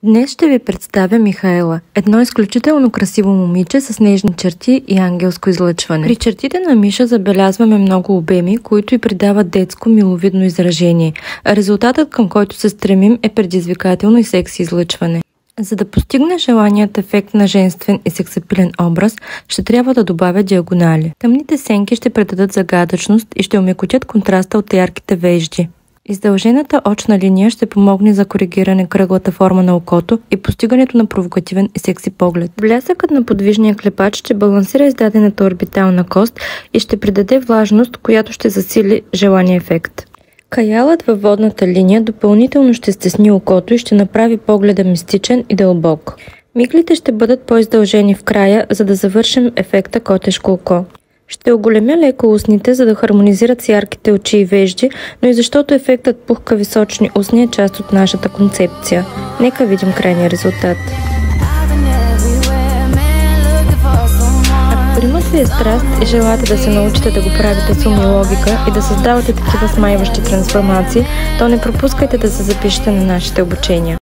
Днес ще ви представя Михаела, едно изключително красиво момиче с нежни черти и ангелско излъчване. При чертите на Миша забелязваме много обеми, които й придават детско миловидно изражение, а резултатът, към който се стремим, е предизвикателно и секси излъчване. За да постигне желаният ефект на женствен и сексапилен образ, ще трябва да добавя диагонали. Тъмните сенки ще придадат загадъчност и ще омекотят контраста от ярките вежди. Издължената очна линия ще помогне за коригиране кръглата форма на окото и постигането на провокативен и секси поглед. Блясъкът на подвижния клепач ще балансира издадената орбитална кост и ще придаде влажност, която ще засили желания ефект. Каялът във водната линия допълнително ще стесни окото и ще направи погледа мистичен и дълбок. Миглите ще бъдат по-издължени в края, за да завършим ефекта котешко око. Ще оголемя леко устните, за да хармонизират с ярките очи и вежди, но и защото ефектът пухкави сочни устни е част от нашата концепция. Нека видим крайния резултат. Ако примат ви е страст и желаете да се научите да го правите с ум и логика и да създавате такива смайващи трансформации, то не пропускайте да се запишете на нашите обучения.